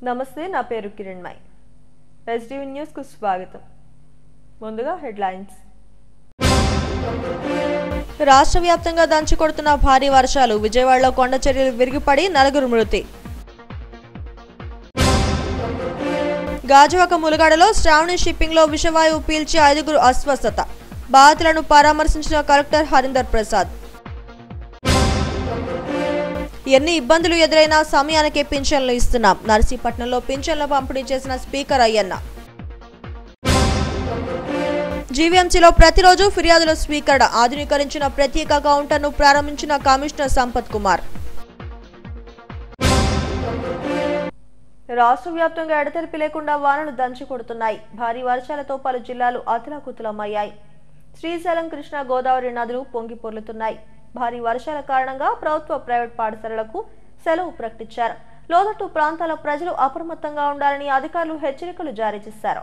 నమస్తే, నా పేరు కిరణ్మయ్. ఎస్టీవీ న్యూస్ కు స్వాగతం. ముందుగా హెడ్లైన్స్. రాష్ట్ర వ్యాప్తంగా దంచి కొడుతున్న భారీ వర్షాలు. విజయవాడలో కొండ చర్యలు విరిగిపడి 4 మృతి. గాజువాక ములుగాడలో శ్రావణి షిప్పింగ్ లో విషవాయువు పీల్చి 5 అస్వస్థత. బాధితులను పరామర్శించిన కలెక్టర్ హరీందర్ ప్రసాద్. ఎన్ని ఇబ్బందులు ఎదురైనా సమయానికే పింఛన్లు ఇస్తున్నాం. నర్సీపట్నంలో పింఛన్ల పంపిణీ చేసిన స్పీకర్ అయ్యన్న. జీవీఎంసీలో ప్రతిరోజు ఫిర్యాదుల స్వీకరణ. ఆధునీకరించిన ప్రత్యేక కౌంటర్ను ప్రారంభించిన కమిషనర్ సంపత్ కుమార్. రాష్ట్ర వ్యాప్తంగా ఎడతెరిపి లేకుండా వానలు దంచి కొడుతున్నాయి. భారీ వర్షాలతో పలు జిల్లాలు అతలాకుతలమయ్యాయి. శ్రీశైలం, కృష్ణా, గోదావరి నదులు పొంగి పొర్లుతున్నాయి. భారీ వర్షాల కారణంగా ప్రభుత్వ, ప్రైవేట్ పాఠశాలలకు సెలవు ప్రకటించారు. లోతట్టు ప్రాంతాల ప్రజలు అప్రమత్తంగా ఉండాలని అధికారులు హెచ్చరికలు జారీ చేశారు.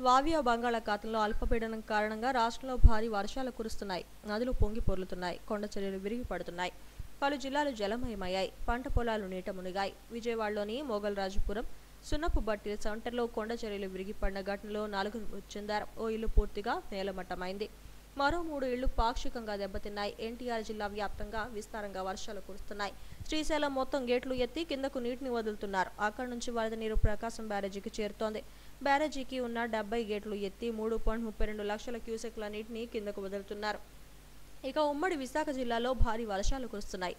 వావ్య బంగాళాఖాతంలో అల్పపీడనం కారణంగా రాష్ట్రంలో భారీ వర్షాలు కురుస్తున్నాయి. నదులు పొంగి పొర్లుతున్నాయి. కొండ చర్యలు విరిగి పడుతున్నాయి. పలు జిల్లాలు జలమయమయ్యాయి. పంట పొలాలు నీట మునిగాయి. విజయవాడలోని మోగల్రాజుపురం సున్నపు బట్టి సెంటర్లో కొండ చర్యలు విరిగిపడిన ఘటనలో 4 మృతి చెందారు. ఓ ఇల్లు పూర్తిగా నేలమట్టమైంది. మరో 3 ఇళ్లు పాక్షికంగా దెబ్బతిన్నాయి. ఎన్టీఆర్ జిల్లా వ్యాప్తంగా విస్తారంగా వర్షాలు కురుస్తున్నాయి. శ్రీశైలం మొత్తం గేట్లు ఎత్తి కిందకు నీటిని వదులుతున్నారు. అక్కడి నుంచి వరద నీరు ప్రకాశం బ్యారేజీకి చేరుతోంది. బ్యారేజీకి ఉన్న 70 గేట్లు ఎత్తి 3.32 లక్షల క్యూసెక్ల నీటిని కిందకు వదులుతున్నారు. ఇక ఉమ్మడి విశాఖ జిల్లాలో భారీ వర్షాలు కురుస్తున్నాయి.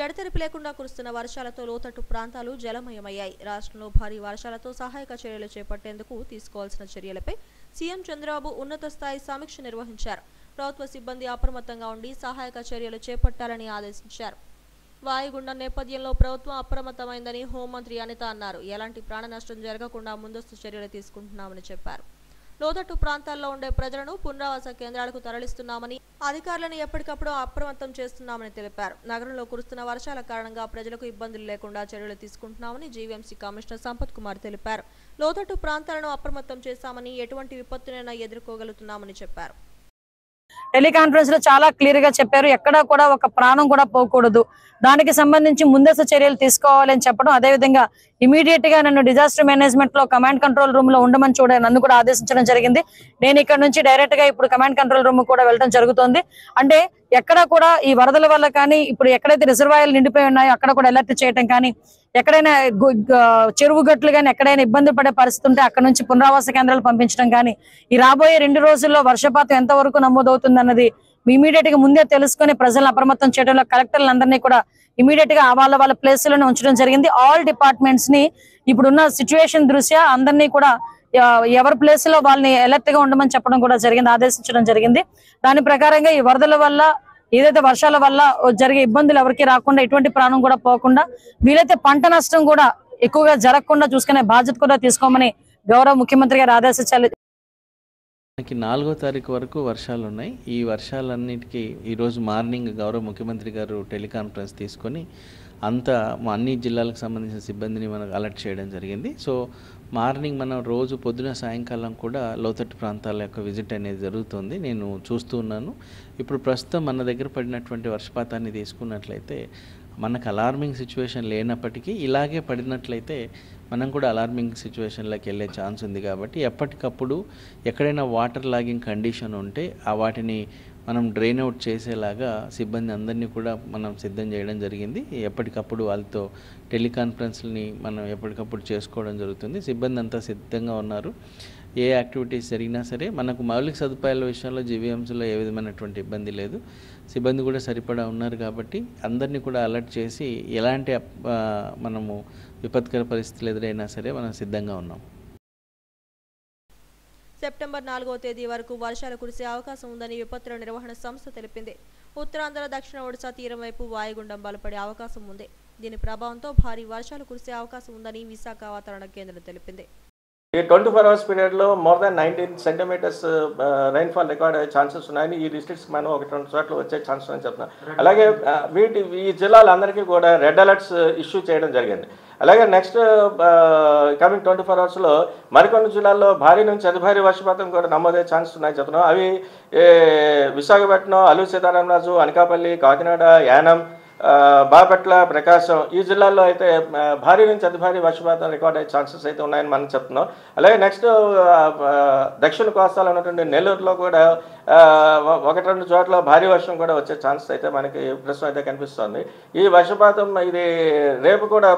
ఎడతెరిపి లేకుండా కురుస్తున్న వర్షాలతో లోతట్టు ప్రాంతాలు జలమయమయ్యాయి. రాష్ట్రంలో భారీ వర్షాలతో సహాయక చర్యలు చేపట్టేందుకు తీసుకోవాల్సిన చర్యలపై సీఎం చంద్రబాబు ఉన్నత స్థాయి సమీక్ష నిర్వహించారు. ప్రభుత్వ సిబ్బంది అప్రమత్తంగా ఉండి సహాయక చర్యలు చేపట్టాలని ఆదేశించారు. వాయుగుండం నేపథ్యంలో ప్రభుత్వం అప్రమత్తమైందని హోంమంత్రి అనిత అన్నారు. ఎలాంటి ప్రాణ నష్టం జరగకుండా ముందస్తు చర్యలు తీసుకుంటున్నామని చెప్పారు. లోతట్టు ప్రాంతాల్లో ఉండే ప్రజలను పునరావాస కేంద్రాలకు తరలిస్తున్నామని, అధికారులను ఎప్పటికప్పుడు అప్రమత్తం చేస్తున్నామని తెలిపారు. నగరంలో కురుస్తున్న వర్షాల కారణంగా ప్రజలకు ఇబ్బందులు లేకుండా చర్యలు తీసుకుంటున్నామని జీవీఎంసీ కమిషనర్ సంపత్ కుమార్ తెలిపారు. లోతట్టు ప్రాంతాలను అప్రమత్తం చేశామని, ఎటువంటి విపత్తునైనా ఎదుర్కోగలుగుతున్నామని చెప్పారు. టెలికాన్ఫరెన్స్ లో చాలా క్లియర్ గా చెప్పారు. ఎక్కడా కూడా ఒక ప్రాణం కూడా పోకూడదు, దానికి సంబంధించి ముందస్తు చర్యలు తీసుకోవాలని చెప్పడం. అదేవిధంగా ఇమీడియట్ గా నన్ను డిజాస్టర్ మేనేజ్మెంట్ లో కమాండ్ కంట్రోల్ రూమ్ లో ఉండమని నన్ను కూడా ఆదేశించడం జరిగింది. నేను ఇక్కడ నుంచి డైరెక్ట్ గా ఇప్పుడు కమాండ్ కంట్రోల్ రూమ్ కూడా వెళ్ళడం జరుగుతుంది. అంటే ఎక్కడా కూడా ఈ వరదల వల్ల కానీ, ఇప్పుడు ఎక్కడైతే రిజర్వాయర్లు నిండిపోయి ఉన్నాయో అక్కడ కూడా అలర్ట్ చేయడం కానీ, ఎక్కడైనా చెరువు గట్లు కానీ ఎక్కడైనా ఇబ్బంది పడే పరిస్థితి ఉంటే అక్కడ నుంచి పునరావాస కేంద్రాలు పంపించడం కానీ, ఈ రాబోయే 2 రోజుల్లో వర్షపాతం ఎంతవరకు నమోదవుతుంది అన్నది ఇమీడియట్ గా ముందే తెలుసుకుని ప్రజలను అప్రమత్తం చేయడంలో కలెక్టర్లందరినీ కూడా ఇమీడియట్ గా వాళ్ళ ప్లేస్లోనే ఉంచడం జరిగింది. ఆల్ డిపార్ట్మెంట్స్ ని ఇప్పుడున్న సిచ్యువేషన్ దృష్ట్యా అందరినీ కూడా ఎవరి ప్లేస్ లో వాళ్ళని అలర్ట్ గా ఉండమని చెప్పడం కూడా జరిగింది, ఆదేశించడం జరిగింది. దాని ప్రకారంగా ఈ వరదల వల్ల, ఏదైతే వర్షాల వల్ల జరిగే ఇబ్బందులు ఎవరికి రాకుండా, ఎటువంటి ప్రాణం కూడా పోకుండా, వీలైతే పంట నష్టం కూడా ఎక్కువగా జరగకుండా చూసుకునే బాధ్యత కూడా తీసుకోమని గౌరవ ముఖ్యమంత్రి గారు ఆదేశించాలి. మనకి 4వ తారీఖు వరకు వర్షాలు ఉన్నాయి. ఈ వర్షాలన్నిటికీ ఈరోజు మార్నింగ్ గౌరవ ముఖ్యమంత్రి గారు టెలికాన్ఫరెన్స్ తీసుకొని అన్ని జిల్లాలకు సంబంధించిన సిబ్బందిని మనకు అలర్ట్ చేయడం జరిగింది. సో మార్నింగ్ మనం రోజు పొద్దున సాయంకాలం కూడా లోతట్టు ప్రాంతాల యొక్క విజిట్ అనేది జరుగుతుంది. నేను చూస్తూ ఉన్నాను. ఇప్పుడు ప్రస్తుతం మన దగ్గర పడినటువంటి వర్షపాతాన్ని తీసుకున్నట్లయితే మనకు అలార్మింగ్ సిచ్యువేషన్ లేనప్పటికీ ఇలాగే పడినట్లయితే మనం కూడా అలార్మింగ్ సిచ్యువేషన్లోకి వెళ్ళే ఛాన్స్ ఉంది. కాబట్టి ఎప్పటికప్పుడు ఎక్కడైనా వాటర్ లాగింగ్ కండిషన్ ఉంటే వాటిని మనం డ్రైన్ అవుట్ చేసేలాగా సిబ్బంది అందరినీ కూడా మనం సిద్ధం చేయడం జరిగింది. ఎప్పటికప్పుడు వాళ్ళతో టెలికాన్ఫరెన్స్ని మనం ఎప్పటికప్పుడు చేసుకోవడం జరుగుతుంది. సిబ్బంది అంతా సిద్ధంగా ఉన్నారు. ఏ యాక్టివిటీస్ జరిగినా సరే మనకు మౌలిక సదుపాయాల విషయంలో జీవీఎంసీలో ఏ విధమైనటువంటి ఇబ్బంది లేదు. సిబ్బంది కూడా సరిపడా ఉన్నారు. కాబట్టి అందరినీ కూడా అలర్ట్ చేసి ఎలాంటి మనము విపత్కర పరిస్థితులు ఎదురైనా సరే మనం సిద్ధంగా ఉన్నాం. సెప్టెంబర్ 4వ తేదీ వరకు వర్షాలు కురిసే అవకాశం ఉందని విపత్తుల నిర్వహణ సంస్థ తెలిపింది. ఉత్తరాంధ్ర, దక్షిణ ఒడిశా తీరం వైపు వాయుగుండం బలపడే అవకాశం ఉంది. దీని ప్రభావంతో భారీ వర్షాలు కురిసే అవకాశం ఉందని విశాఖ వాతావరణ కేంద్రం తెలిపింది. ఈ 24 hours పీరియడ్లో more than 19 centimetres rainfall record అయ్యే ఛాన్సెస్ ఉన్నాయని, ఈ డిస్ట్రిక్ట్స్ మనం 1-2 చోట్ల వచ్చే ఛాన్సెస్ అని చెప్తున్నాం. అలాగే ఈ జిల్లాలందరికీ కూడా రెడ్ అలర్ట్స్ ఇష్యూ చేయడం జరిగింది. అలాగే నెక్స్ట్ కమింగ్ 24 hours మరికొన్ని జిల్లాల్లో భారీ నుంచి అతి భారీ వర్షపాతం కూడా నమోదయ్యే ఛాన్సెస్ ఉన్నాయి చెప్తున్నాం. అవి విశాఖపట్నం, అల్లూరి సీతారామరాజు, అనకాపల్లి, కాకినాడ, యానం, బాపట్ల, ప్రకాశం ఈ జిల్లాల్లో అయితే భారీ నుంచి అతి భారీ వర్షపాతం రికార్డ్ అయ్యే ఛాన్సెస్ అయితే ఉన్నాయని మనం చెప్తున్నాం. అలాగే నెక్స్ట్ దక్షిణ కోస్తాలో ఉన్నటువంటి నెల్లూరులో కూడా 1-2 చోట్ల భారీ వర్షం కూడా వచ్చే ఛాన్సెస్ అయితే మనకి ప్రస్తుతం అయితే కనిపిస్తుంది. ఈ వర్షపాతం ఇది రేపు కూడా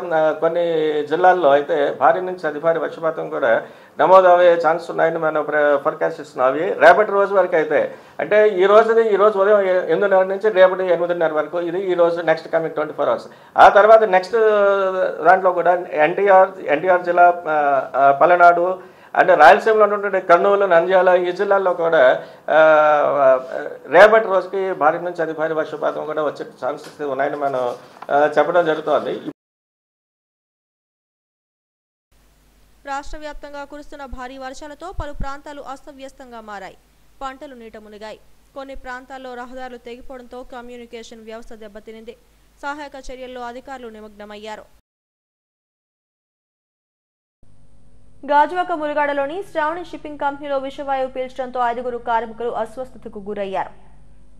కొన్ని జిల్లాల్లో అయితే భారీ నుంచి అతి భారీ వర్షపాతం కూడా నమోదు అయ్యే ఛాన్స్ ఉన్నాయని మనం ఫోర్కాస్ట్ ఇస్తున్నాం. అవి రేపటి రోజు వరకు అయితే, అంటే ఈ రోజు ఉదయం 8:30 నుంచి రేపటి 8:30 వరకు, ఇది ఈ రోజు నెక్స్ట్ కమింగ్ 24 hours. ఆ తర్వాత నెక్స్ట్ దాంట్లో కూడా ఎన్టీఆర్ జిల్లా, పల్నాడు అంటే రాయలసీమలో ఉన్నటువంటి కర్నూలు, నంద్యాల ఈ జిల్లాల్లో కూడా రేపటి రోజుకి భారీ నుంచి అతి భారీ వర్షపాతం కూడా వచ్చే ఛాన్సెస్ ఉన్నాయని మనం చెప్పడం జరుగుతోంది. రాష్ట్ర వ్యాప్తంగా కురుస్తున్న భారీ వర్షాలతో పలు ప్రాంతాలు అస్తవ్యస్తంగా మారాయి. పంటలు నీట మునిగాయి. కొన్ని ప్రాంతాల్లో రహదారులు తెగిపోవడంతో కమ్యూనికేషన్ వ్యవస్థ దెబ్బతినింది. సహాయక చర్యల్లో అధికారులు నిమగ్నమయ్యారు. గాజువాక ములుగాడలోని శ్రావణి షిప్పింగ్ కంపెనీలో విషవాయువు పీల్చడంతో 5 కార్మికులు అస్వస్థతకు గురయ్యారు.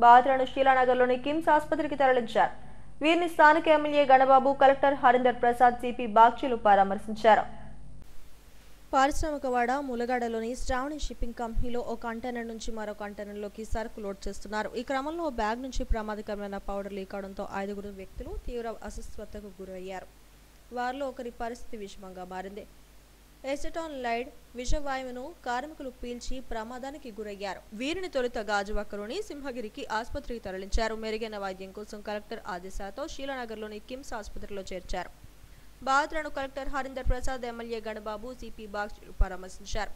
బాధితులను శీలానగర్లోని కిమ్స్ ఆసుపత్రికి తరలించారు. వీరిని స్థానిక MLA Ganababu, collector Harinder Prasad, CP బాగ్చీలు పరామర్శించారు. పారిశ్రామికవాడ ములగాడలోని శ్రావణి షిప్పింగ్ కంపెనీలో ఒక కంటైనర్ నుంచి మరో కంటైనర్లోకి సరుకు లోడ్ చేస్తున్నారు. ఈ క్రమంలో బ్యాగ్ నుంచి ప్రమాదకరమైన పౌడర్ లీక్ అవడంతో 5 వ్యక్తులు తీవ్ర అస్వస్థతకు గురయ్యారు. వారిలో ఒకరి పరిస్థితి విషమంగా మారింది. ఎసిటాన్ లైడ్ విషవాయువును కార్మికులు పీల్చి ప్రమాదానికి గురయ్యారు. వీరిని తొలుత గాజువాకలోని సింహగిరికి ఆసుపత్రికి తరలించారు. మెరుగైన వైద్యం కోసం కలెక్టర్ ఆదేశాలతో శీలానగర్లోని కిమ్స్ ఆసుపత్రిలో చేర్చారు. బాధితులను collector Harinder Prasad, MLA Ganababu, CP బాగ్చీలు పరామర్శించారు.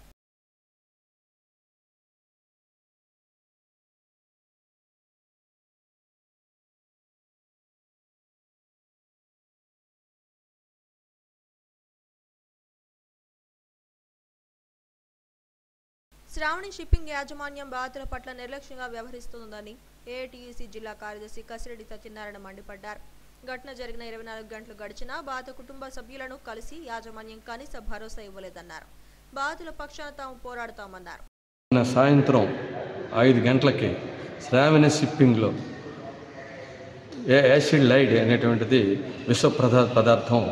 శ్రావణి షిప్పింగ్ యాజమాన్యం బాధితుల పట్ల నిర్లక్ష్యంగా వ్యవహరిస్తోందని ఏఐటీయూసీ జిల్లా కార్యదర్శి కసిరెడ్డి సత్యనారాయణ మండిపడ్డారు. ఘటన జరిగిన 24 గంటలు గడిచినా బాధిత కుటుంబ సభ్యులను కలిసి యాజమాన్యం కనీస భరోసా ఇవ్వలేదన్నారు. బాధితుల పక్షాన తాము పోరాడుతామన్నారు. సాయంత్రం 5 గంటలకి శ్రావణి షిప్పింగ్లో యాసిడ్ లైడ్ అనేటువంటిది విష పదార్థం,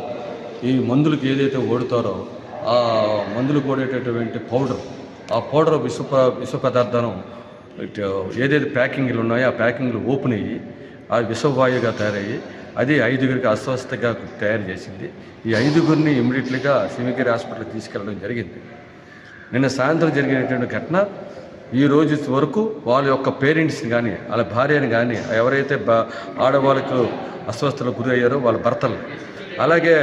ఈ మందులకు ఏదైతే ఓడుతారో ఆ మందులు ఓడేటటువంటి పౌడర్, ఆ పౌడర్ విష పదార్థం ఏదైతే ప్యాకింగ్లు ఉన్నాయో ఆ ప్యాకింగ్లు ఓపెన్ అయ్యి ఆ విషవాయువుగా తయారయ్యి అది 5 అస్వస్థగా తయారు చేసింది. ఈ 5 ఇమ్మీడియట్లీగా సింహగిరి హాస్పిటల్కి తీసుకెళ్ళడం జరిగింది. నిన్న సాయంత్రం జరిగినటువంటి ఘటన ఈ రోజు వరకు వాళ్ళ యొక్క పేరెంట్స్ని కానీ వాళ్ళ భార్యని కానీ ఎవరైతే ఆడవాళ్ళకు అస్వస్థలకు గురి అయ్యారో వాళ్ళ భర్తలు, అలాగే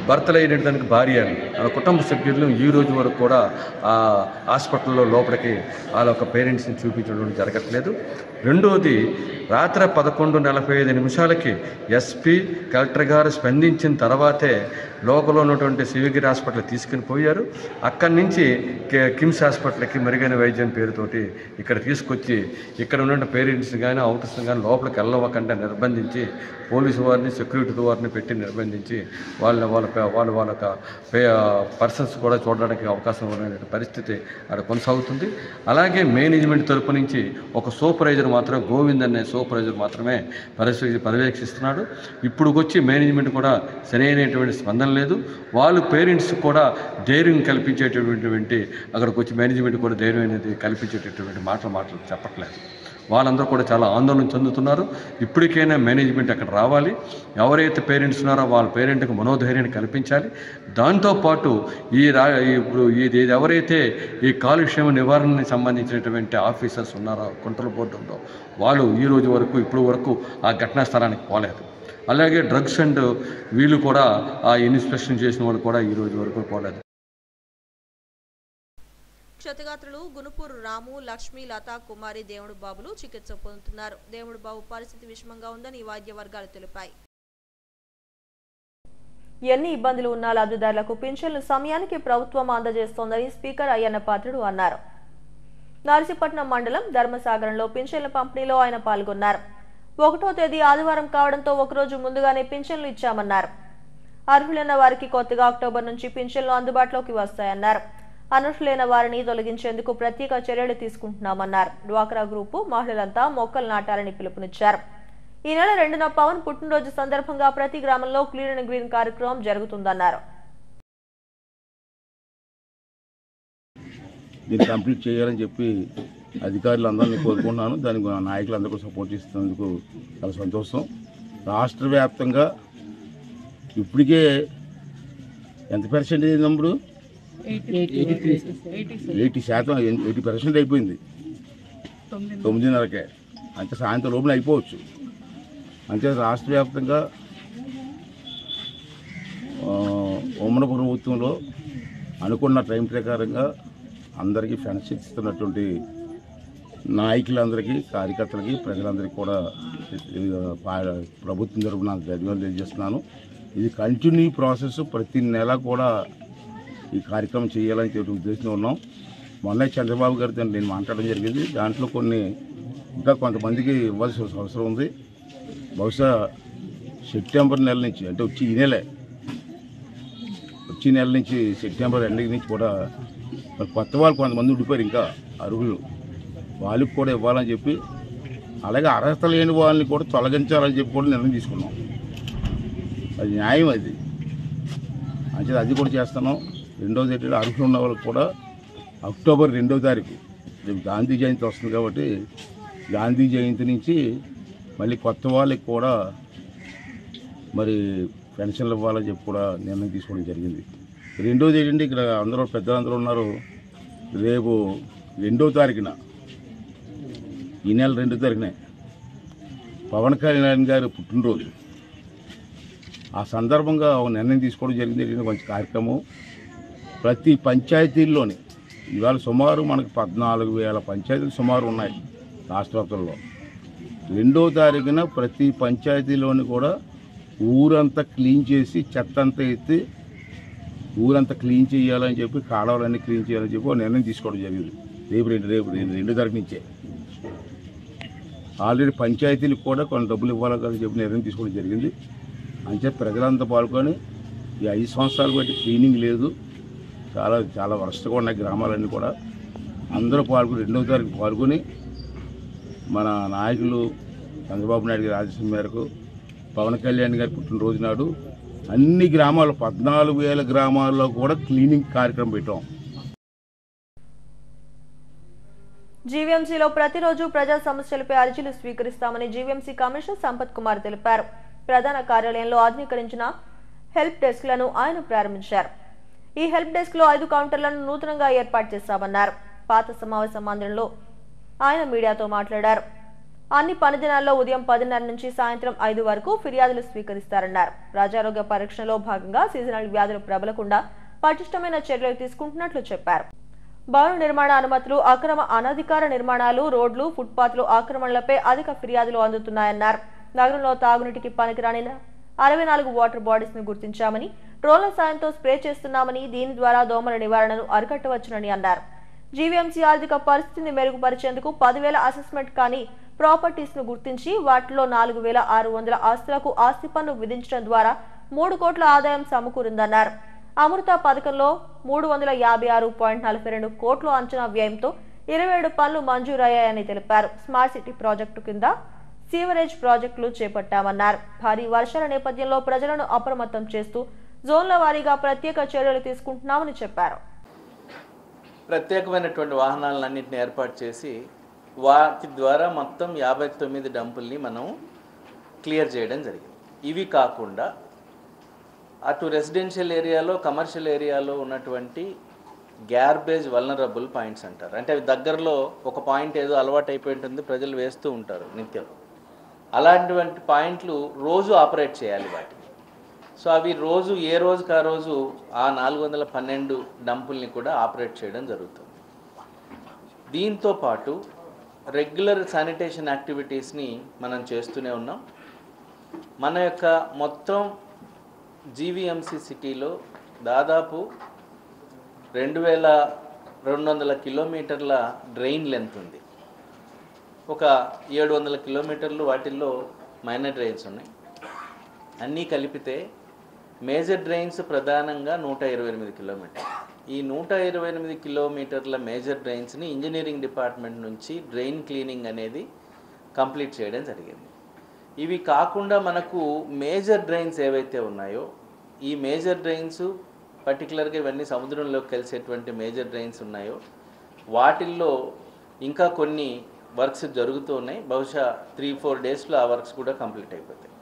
భర్తలు అయినటువంటి భార్య అని వాళ్ళ కుటుంబ సభ్యులను ఈ రోజు వరకు కూడా ఆ హాస్పిటల్లో లోపలికి వాళ్ళ యొక్క పేరెంట్స్ని చూపించడం జరగట్లేదు. రెండోది, రాత్రి 11:45 ఎస్పీ కలెక్టర్ గారు స్పందించిన తర్వాతే లోకల్లో ఉన్నటువంటి సింహగిరి హాస్పిటల్ తీసుకుని పోయారు. అక్కడి నుంచి కిమ్స్ హాస్పిటల్కి మెరుగైన వైద్యం పేరుతోటి ఇక్కడ తీసుకొచ్చి ఇక్కడ ఉన్న పేరెంట్స్ని కానీ అవుటర్స్ని కానీ లోపలికి వెళ్ళవకుండా నిర్బంధించి పోలీసు వారిని, సెక్యూరిటీ వారిని పెట్టి నిర్బంధించి వాళ్ళ పర్సన్స్ కూడా చూడడానికి అవకాశం ఉన్న పరిస్థితి అక్కడ కొనసాగుతుంది. అలాగే మేనేజ్మెంట్ తరపు నుంచి ఒక సూపర్వైజర్ మాత్రం, గోవింద్ అనే సూపర్వైజర్ మాత్రమే పర్యవేక్షిస్తున్నాడు. ఇప్పుడు వచ్చి మేనేజ్మెంట్ కూడా సరైనటువంటి స్పందన లేదు. వాళ్ళు పేరెంట్స్ కూడా ధైర్యం కల్పించేటటువంటి అక్కడికి వచ్చి మేనేజ్మెంట్ కూడా ధైర్యం అనేది కల్పించేటటువంటి మాటలు చెప్పట్లేదు. వాళ్ళందరూ కూడా చాలా ఆందోళన చెందుతున్నారు. ఇప్పటికైనా మేనేజ్మెంట్ అక్కడ రావాలి. ఎవరైతే పేరెంట్స్ ఉన్నారో వాళ్ళ పేరెంట్కి మనోధైర్యాన్ని కల్పించాలి. దాంతోపాటు ఇప్పుడు ఎవరైతే ఈ కాలుష్యం నివారణకి సంబంధించినటువంటి ఆఫీసర్స్ ఉన్నారో, కంట్రోల్ బోర్డు ఉందో, వాళ్ళు ఈ రోజు వరకు ఇప్పుడు వరకు ఆ ఘటనా స్థలానికి పోలేదు. అలాగే డ్రగ్స్ అండ్ వీళ్ళు కూడా ఆ ఇన్స్పెక్షన్ చేసిన వాళ్ళు కూడా ఈ రోజు వరకు పోలేదు. క్షతగాత్రులు గునుపూరు రాము, లక్ష్మి, లతా, కుమారి, దేవుడు బాబులు చికిత్స పొందుతున్నారు. దేవుడు బాబు పరిస్థితి విషమంగా ఉందని వైద్య వర్గాలు తెలిపాయి. ఎన్ని ఇబ్బందులు ఉన్నా లబ్ధిదారులకు పింఛన్లు సమయానికి ప్రభుత్వం అందజేస్తోందని స్పీకర్ అయ్యన్న పాత్రుడు అన్నారు. నర్సీపట్నం మండలం ధర్మసాగరంలో పింఛన్ల పంపిణీలో ఆయన పాల్గొన్నారు. 1వ తేదీ ఆదివారం కావడంతో ఒకరోజు ముందుగానే పింఛన్లు ఇచ్చామన్నారు. అర్హులైన వారికి కొత్తగా అక్టోబర్ నుంచి పింఛన్లు అందుబాటులోకి వస్తాయన్నారు. అనర్హులైన వారిని తొలగించేందుకు ప్రత్యేక చర్యలు తీసుకుంటున్నామన్నారు. డ్వాక్రా గ్రూపు మహిళలంతా మొక్కలు నాటాలని పిలుపునిచ్చారు. ఈ నెల 2న పవన్ పుట్టినరోజు సందర్భంగా ప్రతి గ్రామంలో క్లీన్ అండ్ గ్రీన్ కార్యక్రమం జరుగుతుందన్నారు. దీన్ని కంప్లీట్ చేయాలని చెప్పి అధికారులందరినీ కోరుకుంటున్నాను. దానికి నాయకులందరూ సపోర్ట్ చేస్తున్నందుకు చాలా సంతోషం. రాష్ట్ర వ్యాప్తంగా ఇప్పటికే ఎంత పర్సెంటేజ్ నంబరు 80% అయిపోయింది. 9:30కే అంటే సాయంత్రం లోపల అయిపోవచ్చు. అంటే రాష్ట్ర వ్యాప్తంగా ఉమ్మడి ప్రభుత్వంలో అనుకున్న టైం ప్రకారంగా అందరికీ పెన్షన్ ఇస్తున్నటువంటి నాయకులందరికీ, కార్యకర్తలకి, ప్రజలందరికీ కూడా ప్రభుత్వం తరఫున ధన్యవాదాలు తెలియజేస్తున్నాను. ఇది కంటిన్యూ ప్రాసెస్. ప్రతి నెల కూడా ఈ కార్యక్రమం చేయాలని చెప్పి ఉద్దేశంలో ఉన్నాం. మొన్న చంద్రబాబు గారితో నేను మాట్లాడడం జరిగింది. దాంట్లో కొన్ని ఇంకా కొంతమందికి ఇవ్వాల్సిన అవసరం ఉంది. బహుశా సెప్టెంబర్ నెల నుంచి, అంటే వచ్చి నెల నుంచి సెప్టెంబర్ ఎండింగ్ నుంచి కూడా మరి కొత్త వాళ్ళు కొంతమంది ఉండిపోయారు, ఇంకా అర్హులు, వాళ్ళకి కూడా ఇవ్వాలని చెప్పి, అలాగే అర్హత లేని వాళ్ళని కూడా తొలగించాలని చెప్పి కూడా నిర్ణయం తీసుకున్నాం. అది న్యాయం. అంటే అది కూడా చేస్తున్నాం. రెండోది ఏంటంటే అర్హులు ఉన్న వాళ్ళకి కూడా అక్టోబర్ 2వ తారీఖు రేపు గాంధీ జయంతి వస్తుంది కాబట్టి గాంధీ జయంతి నుంచి మళ్ళీ కొత్త వాళ్ళకి కూడా మరి పెన్షన్లు ఇవ్వాలని చెప్పి కూడా నిర్ణయం తీసుకోవడం జరిగింది. రెండోది ఏంటంటే ఇక్కడ అందరూ పెద్దలందరూ ఉన్నారు. రేపు 2వ తారీఖున, ఈ నెల 2వ తారీఖునే పవన్ కళ్యాణ్ గారి పుట్టినరోజు. ఆ సందర్భంగా ఒక నిర్ణయం తీసుకోవడం జరిగింది. మంచి కార్యక్రమం. ప్రతి పంచాయతీల్లోని ఇవాళ సుమారు మనకు 14,000 పంచాయతీలు సుమారు ఉన్నాయి రాష్ట్ర వ్యాప్తంలో. 2వ తారీఖున ప్రతి పంచాయతీలోని కూడా ఊరంతా క్లీన్ చేసి, చెత్త అంతా ఎత్తి ఊరంతా క్లీన్ చేయాలని చెప్పి, కాలువలన్నీ క్లీన్ చేయాలని చెప్పి ఒక నిర్ణయం తీసుకోవడం జరిగింది. రేపు 2వ తారీఖు నుంచే ఆల్రెడీ పంచాయతీలకు కూడా కొన్ని డబ్బులు ఇవ్వాలని చెప్పి నిర్ణయం తీసుకోవడం జరిగింది. అంతే ప్రజలంతా పాల్గొని ఈ 5 సంవత్సరాలు బట్టి క్లీనింగ్ లేదు, చాలా వరస్ట్గా ఉన్నాయి గ్రామాలన్నీ కూడా. అందరూ పాల్గొని 2వ తారీఖు పాల్గొని మన నాయకులు చంద్రబాబు నాయుడు గారి ఆదేశం మేరకు పవన్ కళ్యాణ్ గారి పుట్టినరోజు నాడు అన్ని గ్రామాలు 14,000 గ్రామాల్లో కూడా క్లీనింగ్ కార్యక్రమం పెట్టాం. జీవీఎంసీలో ప్రతిరోజు ప్రజా సమస్యలపై అర్జీలు స్వీకరిస్తామని జీవీఎంసీ కమిషనర్ సంపత్ కుమార్ తెలిపారు. ప్రధాన కార్యాలయంలో ఆధునీకరించిన హెల్ప్ డెస్క్లను ఆయన ప్రారంభించారు. ఈ హెల్ప్ డెస్క్ లో 5 కౌంటర్లను నూతనంగా ఏర్పాటు చేశామన్నారు. పాత సమావేశ మందిరంలో ఆయన మీడియాతో మాట్లాడారు. అన్ని పని దినాల్లో ఉదయం 10:30 నుంచి సాయంత్రం 5 వరకు ఫిర్యాదులు స్వీకరిస్తారన్నారు. ప్రజారోగ్య పరీక్షలో భాగంగా సీజనల్ వ్యాధులు ప్రబలకుండా పటిష్టమైన చర్యలు తీసుకుంటున్నట్లు చెప్పారు. భవన నిర్మాణ అనుమతులు, అక్రమ అనధికార నిర్మాణాలు, రోడ్లు, ఫుట్పాత్లు ఆక్రమణలపై అధిక ఫిర్యాదులు అందుతున్నాయన్నారు. నగరంలో తాగునీటికి పనికిరాని 64 వాటర్ బాడీస్ ను గుర్తించామని, డ్రోన్ల సాయంతో స్ప్రే చేస్తున్నామని, దీని ద్వారా దోమల నివారణను అరికట్టవచ్చునని అన్నారు. జీవీఎంసీ ఆర్థిక పరిస్థితిని మెరుగుపరిచేందుకు 10,000 అసెస్మెంట్ కానీ ప్రాపర్టీస్ ను గుర్తించి వాటిలో 4,600 ఆస్తులకు ఆస్తి పన్ను విధించడం ద్వారా 3 కోట్ల ఆదాయం సమకూరిందన్నారు. అమృత పథకంలో 356.42 కోట్ల అంచనా వ్యయంతో 27 పనులు మంజూరయ్యాయని తెలిపారు. స్మార్ట్ సిటీ ప్రాజెక్టు కింద సీవరేజ్ ప్రాజెక్టులు చేపట్టామన్నారు. భారీ వర్షాల నేపథ్యంలో ప్రజలను అప్రమత్తం చేస్తూ జోన్ల వారీగా ప్రత్యేక చర్యలు తీసుకుంటున్నామని చెప్పారు. ప్రత్యేకమైనటువంటి వాహనాలన్నింటినీ ఏర్పాటు చేసి వాటి ద్వారా మొత్తం 59 డంపుల్ని మనం క్లియర్ చేయడం జరిగింది. ఇవి కాకుండా అటు రెసిడెన్షియల్ ఏరియాలో, కమర్షియల్ ఏరియాలో ఉన్నటువంటి గ్యార్బేజ్ వల్నరబుల్ పాయింట్స్ అంటారు. అంటే అవి దగ్గరలో ఒక పాయింట్ ఏదో అలవాటు అయిపోయి ఉంటుంది, ప్రజలు వేస్తూ ఉంటారు నిత్యం. అలాంటివంటి పాయింట్లు రోజు ఆపరేట్ చేయాలి వాటిని. సో అవి రోజు ఏ రోజుకి ఆ రోజు ఆ 412 డంపుల్ని కూడా ఆపరేట్ చేయడం జరుగుతుంది. దీంతో పాటు రెగ్యులర్ శానిటేషన్ యాక్టివిటీస్ని మనం చేస్తూనే ఉన్నాం. మన యొక్క మొత్తం జీవీఎంసీ సిటీలో దాదాపు 2,200 కిలోమీటర్ల డ్రైన్ లెంత్ ఉంది. ఒక 700 కిలోమీటర్లు వాటిల్లో మైనర్ డ్రైన్స్ ఉన్నాయి. అన్నీ కలిపితే మేజర్ డ్రైన్స్ ప్రధానంగా 128 కిలోమీటర్లు. ఈ 128 కిలోమీటర్ల మేజర్ డ్రైన్స్ని ఇంజనీరింగ్ డిపార్ట్మెంట్ నుంచి డ్రైన్ క్లీనింగ్ అనేది కంప్లీట్ చేయడం జరిగింది. ఇవి కాకుండా మనకు మేజర్ డ్రైన్స్ ఏవైతే ఉన్నాయో ఈ మేజర్ డ్రైన్స్ పర్టికులర్గా ఇవన్నీ సముద్రంలోకి కలిసేటువంటి మేజర్ డ్రైన్స్ ఉన్నాయో వాటిల్లో ఇంకా కొన్ని వర్క్స్ జరుగుతూ ఉన్నాయి. బహుశా 3-4 డేస్లో ఆ వర్క్స్ కూడా కంప్లీట్ అయిపోతాయి.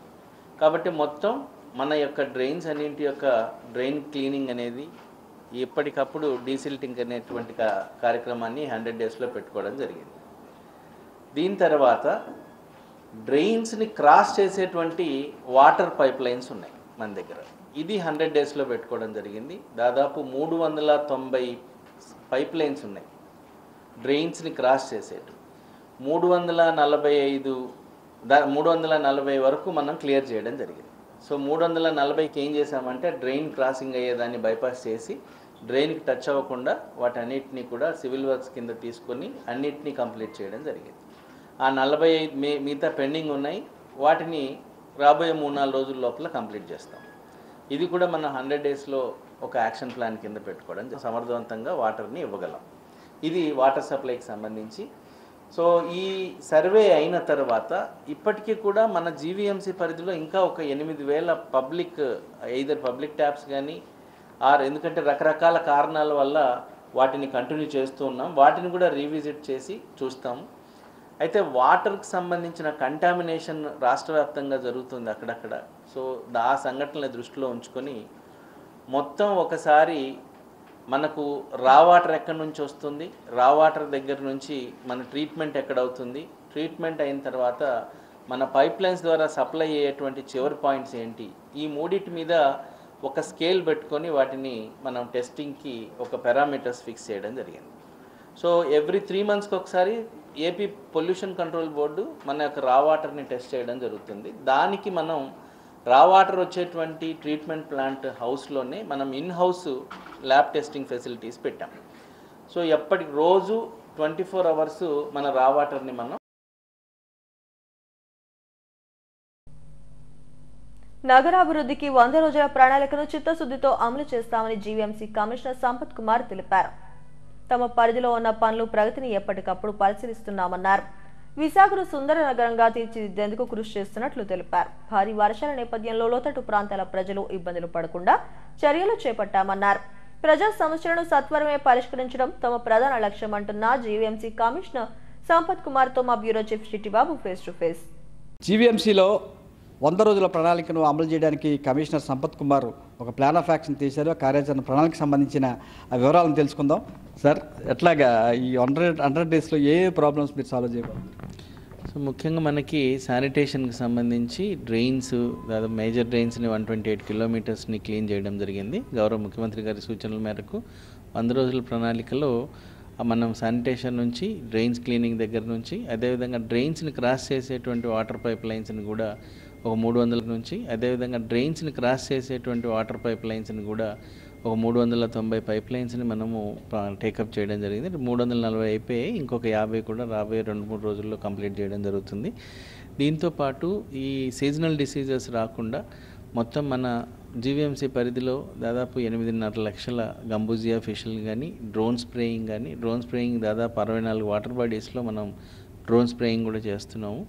కాబట్టి మొత్తం మన యొక్క డ్రైన్స్ అన్నింటి యొక్క డ్రైన్ క్లీనింగ్ అనేది ఎప్పటికప్పుడు డీసిల్టింగ్ అనేటువంటి కార్యక్రమాన్ని 100 డేస్లో పెట్టుకోవడం జరిగింది. దీని తర్వాత డ్రైన్స్ని క్రాస్ చేసేటువంటి వాటర్ పైప్ లైన్స్ ఉన్నాయి మన దగ్గర. ఇది 100 డేస్లో పెట్టుకోవడం జరిగింది. దాదాపు 390 పైప్ లైన్స్ ఉన్నాయి డ్రైన్స్ని క్రాస్ చేసేటు. 340 వరకు మనం క్లియర్ చేయడం జరిగింది. సో 340కి ఏం చేసామంటే డ్రైన్ క్రాసింగ్ అయ్యేదాన్ని బైపాస్ చేసి డ్రైన్కి టచ్ అవ్వకుండా వాటన్నిటినీ కూడా సివిల్ వర్క్స్ కింద తీసుకొని అన్నిటినీ కంప్లీట్ చేయడం జరిగింది. ఆ 45 మిగతా పెండింగ్ ఉన్నాయి, వాటిని రాబోయే 3-4 రోజుల లోపల కంప్లీట్ చేస్తాం. ఇది కూడా మనం 100 డేస్లో ఒక యాక్షన్ ప్లాన్ కింద పెట్టుకోవడం సమర్థవంతంగా వాటర్ని ఇవ్వగలం. ఇది వాటర్ సప్లైకి సంబంధించి. సో ఈ సర్వే అయిన తర్వాత ఇప్పటికీ కూడా మన జీవీఎంసీ పరిధిలో ఇంకా ఒక 8,000 పబ్లిక్ ట్యాప్స్ కానీ ఎందుకంటే రకరకాల కారణాల వల్ల వాటిని కంటిన్యూ చేస్తూ ఉన్నాం, వాటిని కూడా రీవిజిట్ చేసి చూస్తాము. అయితే వాటర్కి సంబంధించిన కంటామినేషన్ రాష్ట్ర వ్యాప్తంగా జరుగుతుంది అక్కడక్కడ. సో ఆ సంఘటనల దృష్టిలో ఉంచుకొని మొత్తం ఒకసారి మనకు రా వాటర్ ఎక్కడి నుంచి వస్తుంది, రా వాటర్ దగ్గర నుంచి మన ట్రీట్మెంట్ ఎక్కడవుతుంది, ట్రీట్మెంట్ అయిన తర్వాత మన పైప్ లైన్స్ ద్వారా సప్లై అయ్యేటువంటి చివరి పాయింట్స్ ఏంటి, ఈ మూడింటి మీద ఒక స్కేల్ పెట్టుకొని వాటిని మనం టెస్టింగ్కి ఒక పారామీటర్స్ ఫిక్స్ చేయడం జరిగింది. సో ఎవ్రీ 3 మంత్స్కి ఒకసారి ఏపీ పొల్యూషన్ కంట్రోల్ బోర్డు మన యొక్క రా వాటర్ని టెస్ట్ చేయడం జరుగుతుంది. దానికి మనం రా వాటర్ వచ్చేటువంటి ట్రీట్మెంట్ ప్లాంట్ హౌస్లోనే మనం in house lab testing facilities పెట్టాం. సో రోజు 24 అవర్స్ మన రా వాటర్ని మనం నగరాభివృద్ధికి 100 రోజుల ప్రణాళికను చిత్తశుద్ధితో అమలు చేస్తామని జీవీఎంసీ కమిషనర్ సంపత్ కుమార్ తెలిపారు. తమ పరిధిలో ఉన్న పనులు ప్రగతిని ఎప్పటికప్పుడు పరిశీలిస్తున్నామన్నారు. విశాఖను సుందర నగరంగా తీర్చిదిద్దేందుకు కృషి చేస్తున్నట్లు తెలిపారు. భారీ వర్షాల నేపథ్యంలో లోతట్టు ప్రాంతాల ప్రజలు ఇబ్బందులు పడకుండా చర్యలు చేపట్టామన్నారు. ప్రజా సమస్యలను సత్వరమే పరిష్కరించడం తమ ప్రధాన లక్ష్యమంటున్న జీవీఎంసీ కమిషనర్ సంపత్ కుమార్తో మా bureau chief Chittibabu face to face. జీవీఎంసీలో 100 రోజుల ప్రణాళికను అమలు చేయడానికి కమిషనర్ సంపత్ కుమార్ ఒక ప్లాన్ ఆఫ్ యాక్షన్ తీశారు. కార్యాచరణ ప్రణాళికకు సంబంధించిన వివరాలను తెలుసుకుందాం. సార్, ఎట్లాగా ఈ 100 డేస్లో ఏ ప్రాబ్లమ్స్ మీరు సాల్వ్ చేయగలరు? సో ముఖ్యంగా మనకి శానిటేషన్కి సంబంధించి డ్రైన్స్, దాదాపు మేజర్ డ్రైన్స్ని 128 కిలోమీటర్స్ని క్లీన్ చేయడం జరిగింది. గౌరవ ముఖ్యమంత్రి గారి సూచనల మేరకు 100 రోజుల ప్రణాళికలో మనం శానిటేషన్ నుంచి డ్రైన్స్ క్లీనింగ్ దగ్గర నుంచి, అదేవిధంగా డ్రైన్స్ని క్రాస్ చేసేటువంటి వాటర్ పైప్ లైన్స్ని కూడా ఒక 300 నుంచి, అదేవిధంగా డ్రైన్స్ని క్రాస్ చేసేటువంటి వాటర్ పైప్ లైన్స్ని కూడా ఒక 390 పైప్ లైన్స్ని మనము టేకప్ చేయడం జరిగింది. 340 అయిపోయి ఇంకొక 50 కూడా రాబోయే 2-3 రోజుల్లో కంప్లీట్ చేయడం జరుగుతుంది. దీంతోపాటు ఈ సీజనల్ డిసీజెస్ రాకుండా మొత్తం మన జీవీఎంసీ పరిధిలో దాదాపు 8.5 లక్షల గంబూజియా ఫిష్లు కానీ, డ్రోన్ స్ప్రేయింగ్ దాదాపు 64 వాటర్ బాడీస్లో మనం డ్రోన్ స్ప్రేయింగ్ కూడా చేస్తున్నాము.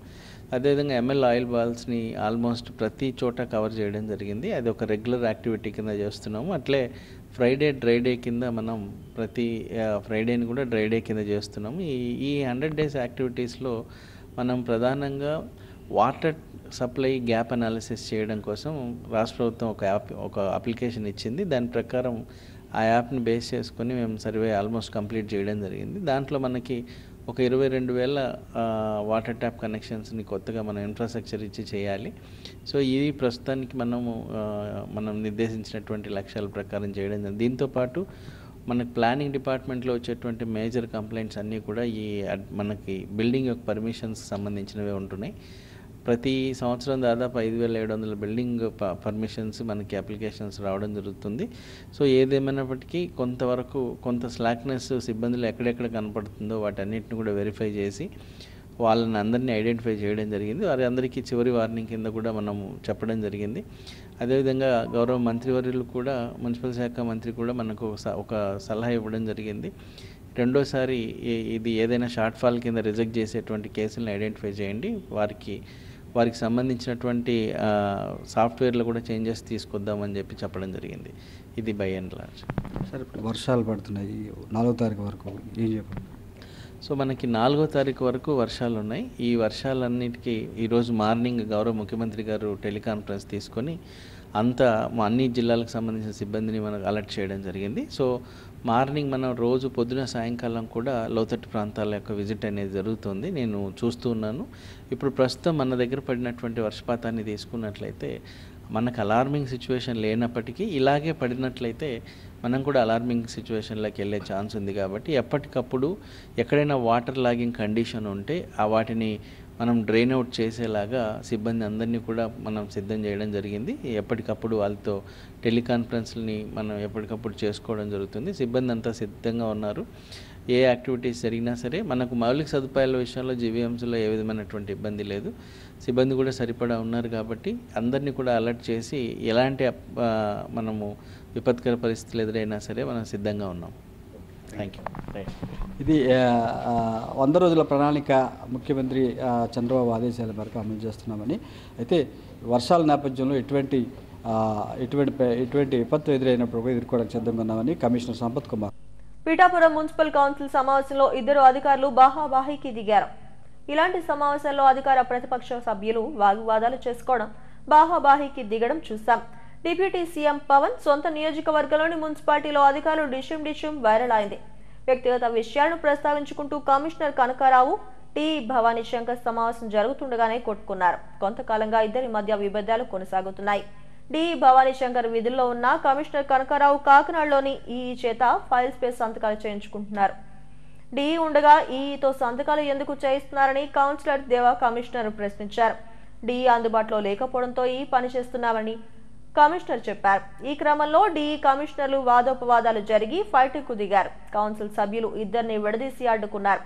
అదేవిధంగా ఎంఎల్ ఆయిల్ బాల్స్ని ఆల్మోస్ట్ ప్రతి చోట కవర్ చేయడం జరిగింది. అది ఒక రెగ్యులర్ యాక్టివిటీ కింద చేస్తున్నాము. అట్లే ఫ్రైడే డ్రై డే కింద మనం ప్రతి ఫ్రైడేని కూడా డ్రై డే కింద చేస్తున్నాము. ఈ 100 డేస్ యాక్టివిటీస్లో మనం ప్రధానంగా వాటర్ సప్లై గ్యాప్ అనాలిసిస్ చేయడం కోసం రాష్ట్ర ప్రభుత్వం ఒక అప్లికేషన్ ఇచ్చింది. దాని ప్రకారం ఆ యాప్ని బేస్ చేసుకొని మేము సర్వే ఆల్మోస్ట్ కంప్లీట్ చేయడం జరిగింది. దాంట్లో మనకి ఒక 22,000 వాటర్ ట్యాప్ కనెక్షన్స్ని కొత్తగా మనం ఇన్ఫ్రాస్ట్రక్చర్ ఇచ్చి చేయాలి. సో ఇది ప్రస్తుతానికి మనం నిర్దేశించినటువంటి లక్ష్యాల ప్రకారం చేయడం జరిగింది. దీంతోపాటు మనకి ప్లానింగ్ డిపార్ట్మెంట్లో వచ్చేటువంటి మేజర్ కంప్లైంట్స్ అన్నీ కూడా మనకి బిల్డింగ్ యొక్క పర్మిషన్స్కి సంబంధించినవే ఉంటున్నాయి. ప్రతి సంవత్సరం దాదాపు 5,700 బిల్డింగ్ పర్మిషన్స్ మనకి అప్లికేషన్స్ రావడం జరుగుతుంది. సో ఏదేమైనప్పటికీ కొంత స్లాక్నెస్ సిబ్బందులు ఎక్కడెక్కడ కనపడుతుందో వాటన్నిటిని కూడా వెరిఫై చేసి వాళ్ళని అందరినీ ఐడెంటిఫై చేయడం జరిగింది. వారి అందరికీ చివరి వార్నింగ్ కింద కూడా మనం చెప్పడం జరిగింది. అదేవిధంగా గౌరవ మంత్రివర్యులు కూడా, మున్సిపల్ శాఖ మంత్రి కూడా మనకు ఒక సలహా ఇవ్వడం జరిగింది. రెండోసారి ఇది ఏదైనా షార్ట్ ఫాల్ కింద రిజెక్ట్ చేసేటువంటి కేసులను ఐడెంటిఫై చేయండి, వారికి వారికి సంబంధించినటువంటి సాఫ్ట్వేర్లో కూడా చేంజెస్ తీసుకొద్దామని చెప్పడం జరిగింది. ఇది బై అండ్ లార్జ్. సార్ ఇప్పుడు వర్షాలు పడుతున్నాయి 4వ తారీఖు వరకు ఏం చెప్పండి? సో మనకి 4వ తారీఖు వరకు వర్షాలు ఉన్నాయి. ఈ వర్షాలన్నిటికీ ఈరోజు మార్నింగ్ గౌరవ ముఖ్యమంత్రి గారు టెలికాన్ఫరెన్స్ తీసుకొని అన్ని జిల్లాలకు సంబంధించిన సిబ్బందిని మనకు అలర్ట్ చేయడం జరిగింది. సో మార్నింగ్ మనం రోజు పొద్దున సాయంకాలం కూడా లోతట్టు ప్రాంతాల యొక్క విజిట్ అనేది జరుగుతుంది. నేను చూస్తూ ఉన్నాను. ఇప్పుడు ప్రస్తుతం మన దగ్గర పడినటువంటి వర్షపాతాన్ని తీసుకున్నట్లయితే మనకు అలార్మింగ్ సిచ్యువేషన్ లేనప్పటికీ ఇలాగే పడినట్లయితే మనం కూడా అలార్మింగ్ సిచ్యువేషన్లోకి వెళ్ళే ఛాన్స్ ఉంది. కాబట్టి ఎప్పటికప్పుడు ఎక్కడైనా వాటర్ లాగింగ్ కండిషన్ ఉంటే వాటిని మనం డ్రైన్ అవుట్ చేసేలాగా సిబ్బంది అందరినీ కూడా మనం సిద్ధం చేయడం జరిగింది. ఎప్పటికప్పుడు వాళ్ళతో టెలికాన్ఫరెన్స్ని మనం ఎప్పటికప్పుడు చేసుకోవడం జరుగుతుంది. సిబ్బంది అంతా సిద్ధంగా ఉన్నారు. ఏ యాక్టివిటీస్ జరిగినా సరే మనకు మౌలిక సదుపాయాల విషయంలో జీవీఎంసీలో ఏ విధమైనటువంటి ఇబ్బంది లేదు. సిబ్బంది కూడా సరిపడా ఉన్నారు. కాబట్టి అందరినీ కూడా అలర్ట్ చేసి ఎలాంటి మనము విపత్కర పరిస్థితులు ఎదురైనా సరే మనం సిద్ధంగా ఉన్నాం. Thank you. ఇది 100 రోజుల ప్రణాళిక ముఖ్యమంత్రి చంద్రబాబు ఆదేశాల మేరకు అమలు చేస్తున్నామని, అయితే వర్షాల నేపథ్యంలో ఎటువంటి విపత్తు ఎదురైనప్పుడు కూడా ఎదుర్కోవడానికి సిద్ధంగా ఉన్నామని commissioner Sampath Kumar. Pithapuram municipal council సమావేశంలో 2 అధికారులు బాహాబాహీకి దిగారు. ఇలాంటి సమావేశాల్లో అధికార ప్రతిపక్ష సభ్యులు వాగ్వాదాలు చేసుకోవడం, బాహాబాహీకి దిగడం చూశాం. డిప్యూటీ సీఎం పవన్ సొంత నియోజకవర్గంలోని మున్సిపాలిటీలో అధికారులు డిషుం వైరల్ అయింది. వ్యక్తిగత విషయాలను ప్రస్తావించుకుంటూ కమిషనర్ కనకారావు టి భవానీ శంకర్ సమావేశం జరుగుతుండగానే కొట్టుకున్నారు. కొంతకాలంగా ఇద్దరి మధ్య విభేదాలు కొనసాగుతున్నాయి. డి భవానీ శంకర్ విధుల్లో ఉన్న కమిషనర్ కనకారావు కాకినాడలోని ఈఈ చేత ఫైల్స్ పై సంతకాలు చేయించుకుంటున్నారు. డి ఉండగా ఈఈతో సంతకాలు ఎందుకు చేయిస్తున్నారని కౌన్సిలర్ దేవా కమిషనర్ ప్రశ్నించారు. డి అందుబాటులో లేకపోవడంతో ఈ పని చేస్తున్నామని కమిషనర్ చెప్పారు. ఈ క్రమంలో డి కమిషనర్లు వాదోపవాదాలు జరిగి ఫైట్కు దిగారు. కౌన్సిల్ సభ్యులు ఇద్దరిని విడదీసి అడ్డుకున్నారు.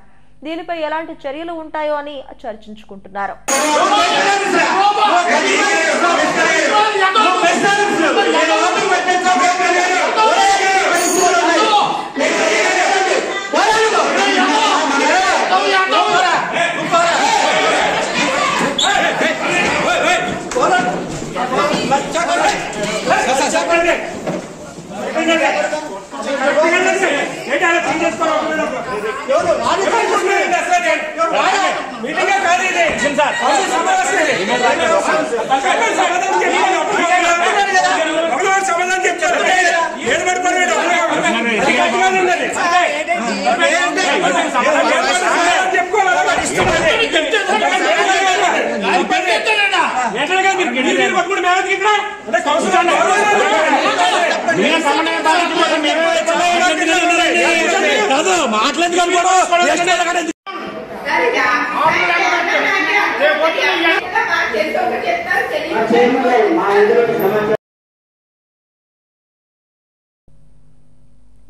దీనిపై ఎలాంటి చర్యలు ఉంటాయో అని చర్చించుకుంటున్నారు.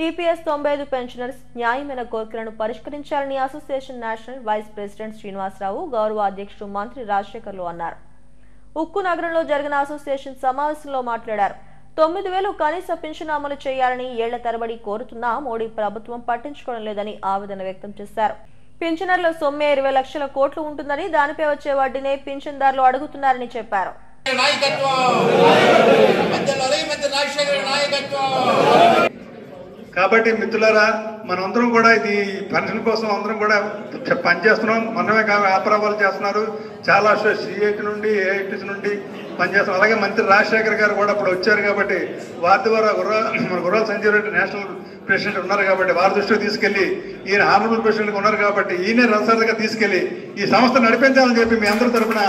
ఈపీఎస్ 95 పెన్షనర్స్ న్యాయమైన కోరికలను పరిష్కరించాలని association national vice president Srinivasa Rao, గౌరవ అధ్యక్షుడు మంత్రి రాజశేఖర్లు అన్నారు. ఉక్కు నగరంలో జరిగిన అసోసియేషన్ సమావేశంలో మాట్లాడారు. 9,000 కనీస పెన్షన్ అమలు చేయాలని ఏళ్ల తరబడి కోరుతున్నా మోడీ ప్రభుత్వం పట్టించుకోవడం లేదని ఆవేదన వ్యక్తం చేశారు. పింఛనర్ల సొమ్మే 20 లక్షల కోట్లు ఉంటుందని, దానిపై వచ్చే వడ్డీనే పింఛన్దారులు అడుగుతున్నారని చెప్పారు. కాబట్టి మిత్రులారా, మనందరం కూడా ఇది పెన్షన్ కోసం అందరం కూడా పనిచేస్తున్నాం. మనమే వ్యాపారాలు చేస్తున్నారు. చాలా సిఐటి నుండి ఏఐటీస్ నుండి పనిచేస్తున్నాం. అలాగే మంత్రి రాజశేఖర్ గారు కూడా ఇప్పుడు వచ్చారు కాబట్టి వారి ద్వారా మన గుర్రాల సంజయ్ రెడ్డి నేషనల్ ప్రెసిడెంట్ ఉన్నారు కాబట్టి వారి దృష్టికి తీసుకెళ్లి, ఈయన హానరబుల్ ప్రెసిడెంట్ ఉన్నారు కాబట్టి ఈయనే రసరగా తీసుకెళ్లి ఈ సంస్థ నడిపించాలని చెప్పి మీ అందరి తరఫున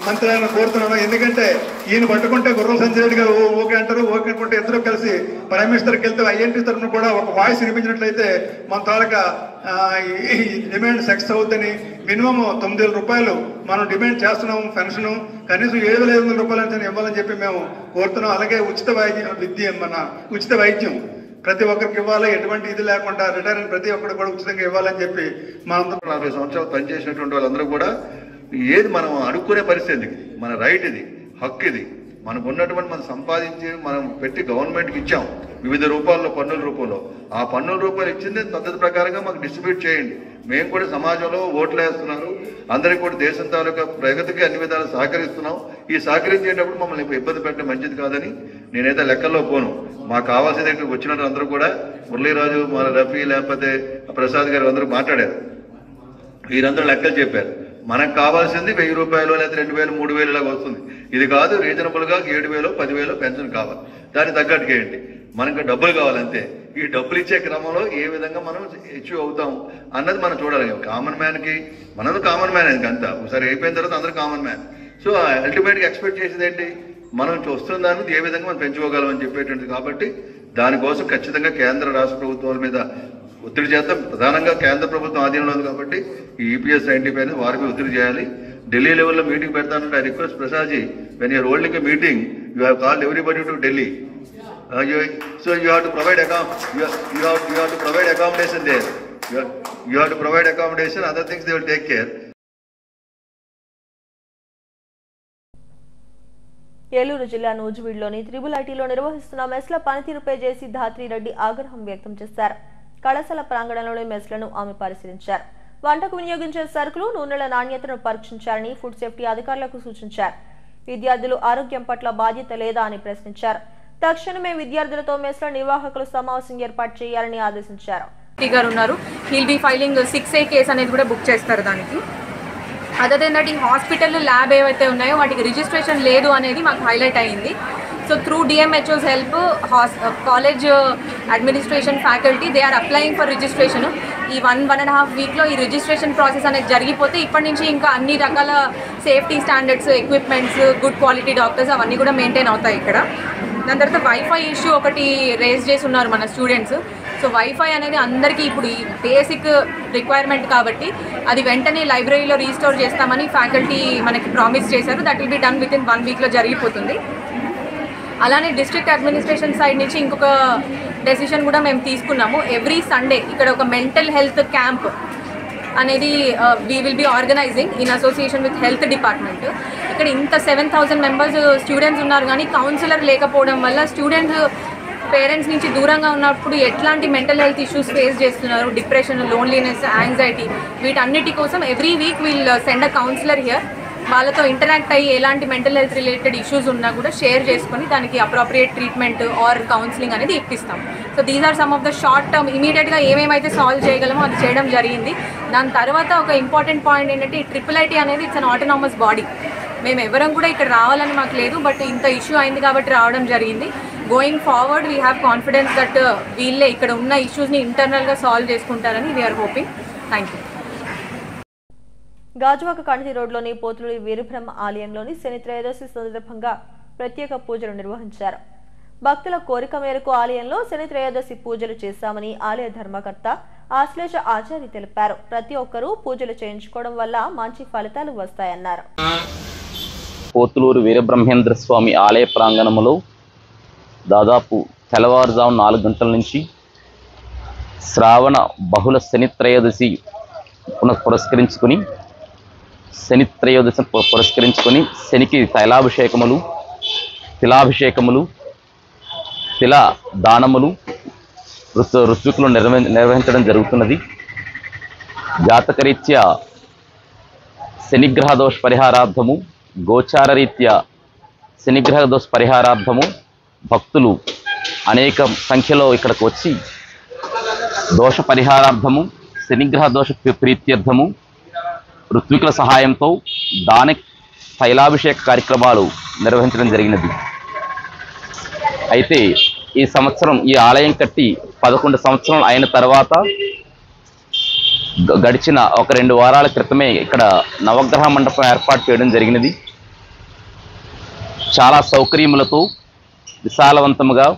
మంత్రి ఆయన కోరుతున్నాను. ఎందుకంటే ఈయన పట్టుకుంటే గుర్రాల సంజయ్ రెడ్డి గారు ఓకే అంటారు, ఓకే అనుకుంటే ఇద్దరు కలిసి ప్రైమ్ మినిస్టర్కి వెళ్తే ఐఎన్టీ తరఫున కూడా ఒక వాయిస్ వినిపించినట్లయితే మన తాలూకా డిమాండ్ సక్సెస్ అవుతుందని మినిమం 9,000 రూపాయలు మనం డిమాండ్ చేస్తున్నాము. పెన్షన్ కనీసం 7,500 రూపాయలు ఇవ్వాలని చెప్పి మేము కోరుతున్నాం. అలాగే ఉచిత వైద్యం ప్రతి ఒక్కరికి ఇవ్వాలి, ఎటువంటి ఇది లేకుండా రిటైర్ అయిన ప్రతి ఒక్కరు కూడా ఉచితంగా ఇవ్వాలని చెప్పి మనందరం 40 సంవత్సరాలు పనిచేసినటువంటి వాళ్ళందరూ కూడా ఏది మనం అడుక్కునే పరిస్థితి, మన రైట్ ఇది, హక్కు ఇది. మనకు ఉన్నటువంటి మనం సంపాదించి మనం పెట్టి గవర్నమెంట్కి ఇచ్చాం వివిధ రూపాల్లో, పన్నుల రూపంలో. ఆ పన్నుల రూపాయలు ఇచ్చింది పద్ధతి ప్రకారంగా మాకు డిస్ట్రిబ్యూట్ చేయండి. మేము కూడా సమాజంలో ఓట్లు వేస్తున్నారు, అందరికీ కూడా దేశం తాలూకా ప్రగతికి అన్ని విధాలు సహకరిస్తున్నాం. ఈ సహకరించేటప్పుడు మమ్మల్ని ఇబ్బంది పెట్టడం మంచిది కాదని నేనైతే లెక్కల్లో పోను. మాకు కావాల్సిన దగ్గరికి వచ్చినట్టు అందరూ కూడా మురళీరాజు, మన రఫీ, లేకపోతే ప్రసాద్ గారు అందరూ మాట్లాడారు. వీరందరూ లెక్కలు చెప్పారు. మనకు కావాల్సింది 1000 రూపాయలు లేదా 2000, 3000 ఇలాగ వస్తుంది. ఇది కాదు, రీజనబుల్గా 7000, 10,000 పెన్షన్ కావాలి. దాన్ని తగ్గట్టుగా ఏంటి, మనకు డబ్బులు కావాలంతే. ఈ డబ్బులు ఇచ్చే క్రమంలో ఏ విధంగా మనం అచీవ్ అవుతాం అన్నది మనం చూడాలి. కామన్ మ్యాన్కి మనది కామన్ మ్యాన్ అది అంతా ఒకసారి అయిపోయిన తర్వాత అందరూ కామన్ మ్యాన్. సో అల్టిమేట్గా ఎక్స్పెక్ట్ చేసేది ఏంటి, మనం వస్తున్న దాన్ని ఏ విధంగా మనం పెంచుకోగలం అని చెప్పేటువంటిది. కాబట్టి దానికోసం ఖచ్చితంగా కేంద్ర రాష్ట్ర ప్రభుత్వాల మీద ఒత్తిడి చేద్దాం. ప్రధానంగా కేంద్ర ప్రభుత్వం ఆధీనంలో ఉంది కాబట్టి ఈ ఈపీఎస్ 95 అనేది వారికి ఒత్తిడి చేయాలి. ఢిల్లీ లెవెల్లో మీటింగ్ పెడతానంటే I request Prasadji, when you're holding a meeting you have called everybody to Delhi. So you have to provide you have to provide accommodation there. You have to provide accommodation. Other things they will take care. Eluru జిల్లా నూజివీడులోని triple ఐటీలో నిర్వహిస్తున్న మెస్ల పనితీరుపై జేసీ ధాత్రి రెడ్డి ఆగ్రహం వ్యక్తం చేశారు. కళాశాల ప్రాంగణంలోని మెస్లను ఆమె పరిశీలించారు. వంటకు వినియోగించే సరుకులు, నూనెల నాణ్యతను పరీక్షించారని ఫుడ్ సేఫ్టీ అధికారులకు సూచించారు. విద్యార్థులు ఆరోగ్యం పట్ల బాధ్యత లేదా అని ప్రశ్నించారు. తక్షణమే విద్యార్థులతో మెస్ల నిర్వాహకులు సమావేశం ఏర్పాటు చేయాలని ఆదేశించారు. He'll be filing 6A case అనేది కూడా బుక్ చేస్తారు. దానికి అదర్ దెన్ దట్ ఈ హాస్పిటల్ ల్యాబ్ ఏవైతే ఉన్నాయో వాటికి రిజిస్ట్రేషన్ లేదు అనేది మాకు హైలైట్ అయ్యింది. So through DMHO's help college administration faculty they are applying for registration. ఈ 1.5 వీక్లో ఈ రిజిస్ట్రేషన్ ప్రాసెస్ అనేది జరిగిపోతే ఇప్పటి నుంచి ఇంకా అన్ని రకాల safety standards, equipments, good quality doctors అవన్నీ కూడా మెయింటైన్ అవుతాయి ఇక్కడ. దాని తర్వాత వైఫై ఇష్యూ ఒకటి రేజ్ చేసి ఉన్నారు మన స్టూడెంట్స్. సో వైఫై అనేది అందరికీ ఇప్పుడు ఈ బేసిక్ రిక్వైర్మెంట్ కాబట్టి అది వెంటనే లైబ్రరీలో రీస్టోర్ చేస్తామని ఫ్యాకల్టీ మనకి ప్రామిస్ చేశారు. That will be done with in 1 వీక్లో జరిగిపోతుంది. అలానే డిస్ట్రిక్ట్ అడ్మినిస్ట్రేషన్ సైడ్ నుంచి ఇంకొక డెసిషన్ కూడా మేము తీసుకున్నాము. ఎవ్రీ సండే ఇక్కడ ఒక మెంటల్ హెల్త్ క్యాంప్ అనేది we will be organising in association with health department. ఇక్కడ ఇంత 7,000 మెంబర్స్ స్టూడెంట్స్ ఉన్నారు కానీ కౌన్సిలర్ లేకపోవడం వల్ల స్టూడెంట్స్ పేరెంట్స్ నుంచి దూరంగా ఉన్నప్పుడు ఎట్లాంటి మెంటల్ హెల్త్ ఇష్యూస్ ఫేస్ చేస్తున్నారు, డిప్రెషన్, లోన్లీనెస్, యాంగ్జైటీ, వీటన్నిటి కోసం every week will send a counsellor here. వాళ్ళతో ఇంటరాక్ట్ అయ్యి ఎలాంటి మెంటల్ హెల్త్ రిలేటెడ్ ఇష్యూస్ ఉన్నా కూడా షేర్ చేసుకొని దానికి అప్రోప్రియేట్ ట్రీట్మెంట్ ఆర్ కౌన్సిలింగ్ అనేది ఇప్పిస్తాం. So these are some of the short term ఇమీడియట్గా ఏమేమైతే సాల్వ్ చేయగలమో అది చేయడం జరిగింది. దాని తర్వాత ఒక ఇంపార్టెంట్ పాయింట్ ఏంటంటే ఈ ట్రిపుల్ ఐటీ అనేది ఇట్స్ అన్ ఆటోనామస్ బాడీ. మేము ఎవరం కూడా ఇక్కడ రావాలని మాకు లేదు, బట్ ఇంత ఇష్యూ అయింది కాబట్టి రావడం జరిగింది. Going forward we have confidence that వీళ్ళే ఇక్కడ ఉన్న ఇష్యూస్ని ఇంటర్నల్గా సాల్వ్ చేసుకుంటారని we are hoping. Thank you. Gajuwaka Kanithi రోడ్లోని పోతులూరి వీరబ్రహ్మ ఆలయంలోని శని త్రయోదశి సందర్భంగా ప్రత్యేక పూజలు నిర్వహించారు. భక్తుల కోరిక మేరకు ఆలయంలో శని త్రయోదశి పూజలు చేశామని ఆలయ ధర్మకర్త ఆశ్లేష ఆచారి తెలిపారు. ప్రతి ఒక్కరూ పూజలు చేయించుకోవడం వల్ల మంచి ఫలితాలు వస్తాయన్నారు. పోతులూరు వీరబ్రహ్మేంద్ర స్వామి ఆలయ ప్రాంగణంలో దాదాపు తెల్లవారుజాము 4 గంటల నుంచి శ్రావణ బహుళ శని త్రయోదశి పురస్కరించుకొని శనికి తైలాభిషేకములు, తిలాభిషేకములు, తిల దానములు ఋత్వికులు నిర్వహించడం జరుగుతున్నది. జాతకరీత్యా శనిగ్రహ దోష పరిహారార్థము, గోచార రీత్యా శనిగ్రహ దోష పరిహారార్థము భక్తులు అనేక సంఖ్యలో ఇక్కడికి వచ్చి దోష పరిహారార్థము, శనిగ్రహ దోష ప్రీత్యర్థము ఋత్వికుల సహాయంతో తైలాభిషేక కార్యక్రమాలు నిర్వహించడం జరిగినది. అయితే ఈ సంవత్సరం ఈ ఆలయం కట్టి 11 సంవత్సరాలు అయిన తర్వాత గడిచిన ఒక 2 వారాల క్రితమే ఇక్కడ నవగ్రహ మండపం ఏర్పాటు చేయడం జరిగినది. చాలా సౌకర్యములతో విశాలవంతముగా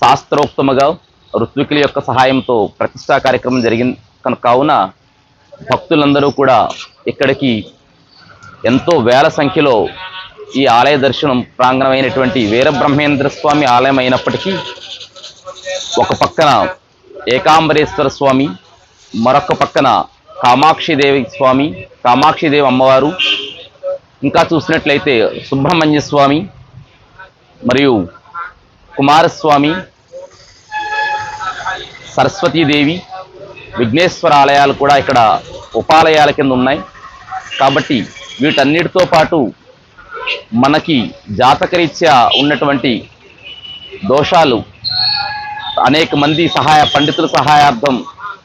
శాస్త్రోక్తముగా ఋత్వికుల యొక్క సహాయంతో ప్రతిష్టా కార్యక్రమం జరిగింది. కావున భక్తులందరూ కూడా ఇక్కడికి ఎంతో వేల సంఖ్యలో ఈ ఆలయ దర్శనం ప్రాంగణమైనటువంటి వీరబ్రహ్మేంద్ర స్వామి ఆలయం అయినప్పటికీ ఒక పక్కన ఏకాంబరేశ్వర స్వామి, మరొక పక్కన కామాక్షిదేవి స్వామి, కామాక్షిదేవి అమ్మవారు, ఇంకా చూసినట్లయితే సుబ్రహ్మణ్య స్వామి, మరియు కుమారస్వామి, సరస్వతీదేవి, విఘ్నేశ్వర ఆలయాలు కూడా ఇక్కడ ఉపాలయాల కింద ఉన్నాయి. కాబట్టి వీటన్నిటితో పాటు మనకి జాతకరీత్యా ఉన్నటువంటి దోషాలు అనేక మంది పండితుల సహాయార్థం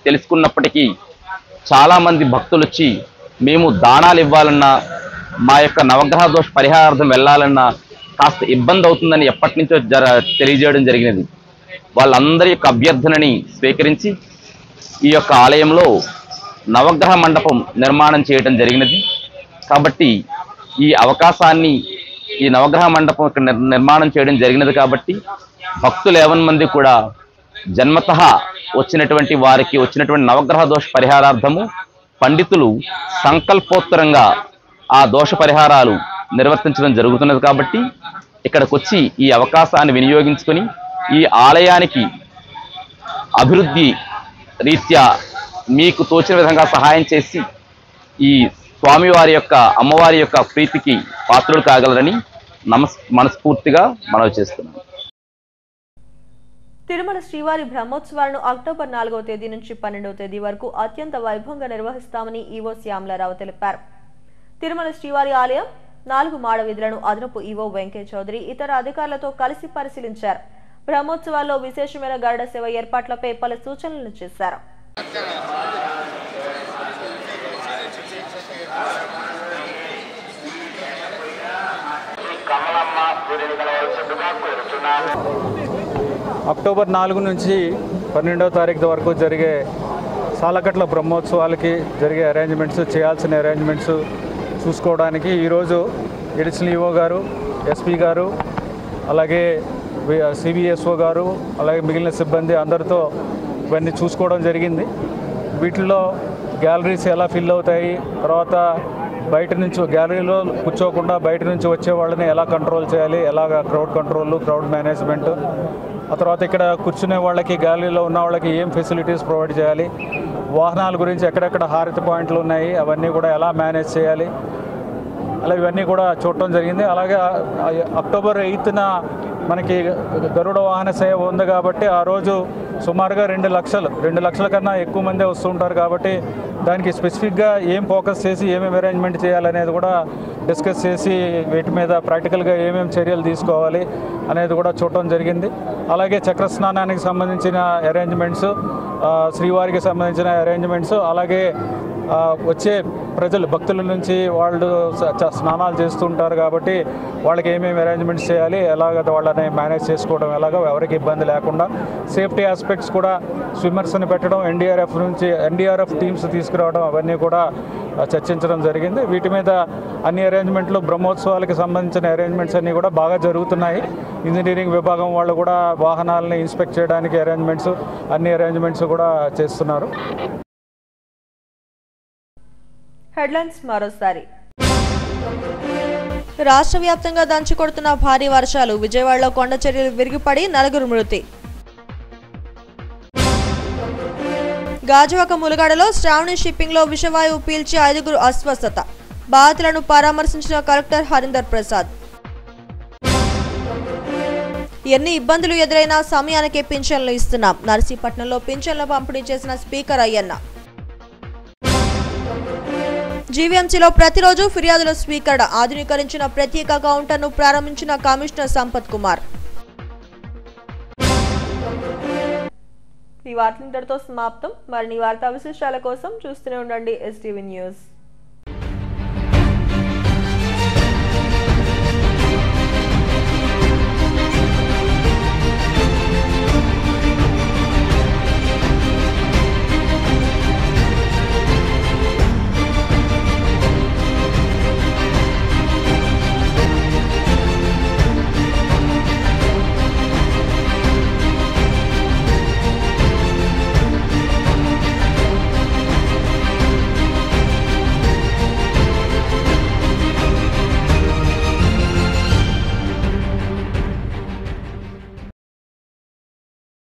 తెలుసుకున్నప్పటికీ చాలామంది భక్తులు వచ్చి మేము దానాలు ఇవ్వాలన్నా, మా యొక్క నవగ్రహ దోష పరిహారార్థం వెళ్ళాలన్నా కాస్త ఇబ్బంది అవుతుందని ఎప్పటి నుంచో తెలియజేయడం జరిగినది. వాళ్ళందరి యొక్క అభ్యర్థనని స్వీకరించి ఈ యొక్క ఆలయంలో నవగ్రహ మండపం నిర్మాణం చేయడం జరిగినది. కాబట్టి ఈ అవకాశాన్ని, ఈ నవగ్రహ మండపం ఇక్కడ నిర్మాణం చేయడం జరిగినది కాబట్టి భక్తులు 50 మంది కూడా జన్మతః వచ్చినటువంటి వారికి వచ్చినటువంటి నవగ్రహ దోష పరిహారార్థము పండితులు సంకల్పోత్తరంగా ఆ దోష పరిహారాలు నిర్వర్తించడం జరుగుతున్నది. కాబట్టి ఇక్కడికి వచ్చి ఈ అవకాశాన్ని వినియోగించుకొని ఈ ఆలయానికి అభివృద్ధి రీత్యా మీకు తోచిన విధంగా సహాయం చేసి ఈ స్వామివారి యొక్క, అమ్మవారి యొక్క ప్రీతికి పాత్రులు కాగలరని మనస్ఫూర్తిగా మనవి చేస్తున్నాను. తిరుమల శ్రీవారి బ్రహ్మోత్సవాలను అక్టోబర్ 4వ తేదీ నుంచి 12వ తేదీ వరకు అత్యంత వైభవంగా నిర్వహిస్తామని ఈవో శ్యామలారావు తెలిపారు. తిరుమల శ్రీవారి ఆలయం 4 మాడ వీధులను అదనపు ఈవో వెంకయ్య చౌదరి ఇతర అధికారులతో కలిసి పరిశీలించారు. బ్రహ్మోత్సవాల్లో విశేషమైన గరుడ సేవ ఏర్పాట్లపై పలు సూచనలు చేశారు. అక్టోబర్ 4 నుంచి 12వ తారీఖు వరకు జరిగే సాలకట్ల బ్రహ్మోత్సవాలకి జరిగే అరేంజ్మెంట్స్, చేయాల్సిన అరేంజ్మెంట్స్ చూసుకోవడానికి ఈరోజు ఎడిషనల్ ఈఓ గారు, ఎస్పీ గారు, అలాగే సిబిఎస్ఓ గారు, అలాగే మిగిలిన సిబ్బంది అందరితో ఇవన్నీ చూసుకోవడం జరిగింది. వీటిల్లో గ్యాలరీస్ ఎలా ఫిల్ అవుతాయి, తర్వాత బయట నుంచి గ్యాలరీలో కూర్చోకుండా బయట నుంచి వచ్చే వాళ్ళని ఎలా కంట్రోల్ చేయాలి, ఎలాగ క్రౌడ్ కంట్రోల్, క్రౌడ్ మేనేజ్మెంట్, ఆ తర్వాత ఇక్కడ కూర్చునే వాళ్ళకి, గ్యాలరీలో ఉన్న వాళ్ళకి ఏం ఫెసిలిటీస్ ప్రొవైడ్ చేయాలి, వాహనాల గురించి ఎక్కడెక్కడ హారతి పాయింట్లు ఉన్నాయి అవన్నీ కూడా ఎలా మేనేజ్ చేయాలి, అలా ఇవన్నీ కూడా చూడటం జరిగింది. అలాగే అక్టోబర్ 8న మనకి గరుడ వాహన సేవ ఉంది కాబట్టి ఆ రోజు సుమారుగా 2 లక్షల కన్నా ఎక్కువ మందే వస్తుంటారు. కాబట్టి దానికి స్పెసిఫిక్గా ఏం ఫోకస్ చేసి ఏమేమి అరేంజ్మెంట్ చేయాలనేది కూడా డిస్కస్ చేసి వీటి మీద ప్రాక్టికల్గా ఏమేమి చర్యలు తీసుకోవాలి అనేది కూడా చూడటం జరిగింది. అలాగే చక్ర స్నానానికి సంబంధించిన అరేంజ్మెంట్స్, శ్రీవారికి సంబంధించిన అరేంజ్మెంట్స్, అలాగే వచ్చే ప్రజలు భక్తుల నుంచి వాళ్ళు స్నానాలు చేస్తుంటారు కాబట్టి వాళ్ళకి ఏమేమి అరేంజ్మెంట్స్ చేయాలి, ఎలాగ వాళ్ళని మేనేజ్ చేసుకోవడం, ఎలాగో ఎవరికి ఇబ్బంది లేకుండా సేఫ్టీ ఆస్పెక్ట్స్ కూడా స్విమ్మర్స్ని పెట్టడం, ఎన్డీఆర్ఎఫ్ టీమ్స్ తీసుకురావడం అవన్నీ కూడా చర్చించడం జరిగింది. వీటి మీద అన్ని అరేంజ్మెంట్లు, బ్రహ్మోత్సవాలకు సంబంధించిన అరేంజ్మెంట్స్ అన్నీ కూడా బాగా జరుగుతున్నాయి. ఇంజనీరింగ్ విభాగం వాళ్ళు కూడా వాహనాలని ఇన్స్పెక్ట్ చేయడానికి అన్ని అరేంజ్మెంట్స్ కూడా చేస్తున్నారు. హెడ్లైన్స్ మరోసారి. రాష్ట్ర వ్యాప్తంగా దంచి కొడుతున్న భారీ వర్షాలు, విజయవాడలో కొండ చర్యలు విరిగిపడి 4 మృతి. గాజువాక ములగాడలో శ్రావణి షిప్పింగ్ లో విషవాయువు పీల్చి 5 అస్వస్థత. బాధితులను పరామర్శించిన కలెక్టర్ హరీందర్ ప్రసాద్. ఎన్ని ఇబ్బందులు ఎదురైనా సమయానికే పింఛన్లు ఇస్తున్నాం. నర్సీపట్నంలో పింఛన్ల పంపిణీ చేసిన స్పీకర్ అయ్యన్న. జీవీఎంసీలో ప్రతిరోజు ఫిర్యాదుల స్వీకరణ, ఆధునీకరించిన ప్రత్యేక కౌంటర్ను ప్రారంభించిన కమిషనర్ సంపత్ కుమార్. ఈ వార్తలు ఇంతటితో సమాప్తం. మరిన్ని వార్తా విశేషాల కోసం చూస్తూనే ఉండండి STV న్యూస్.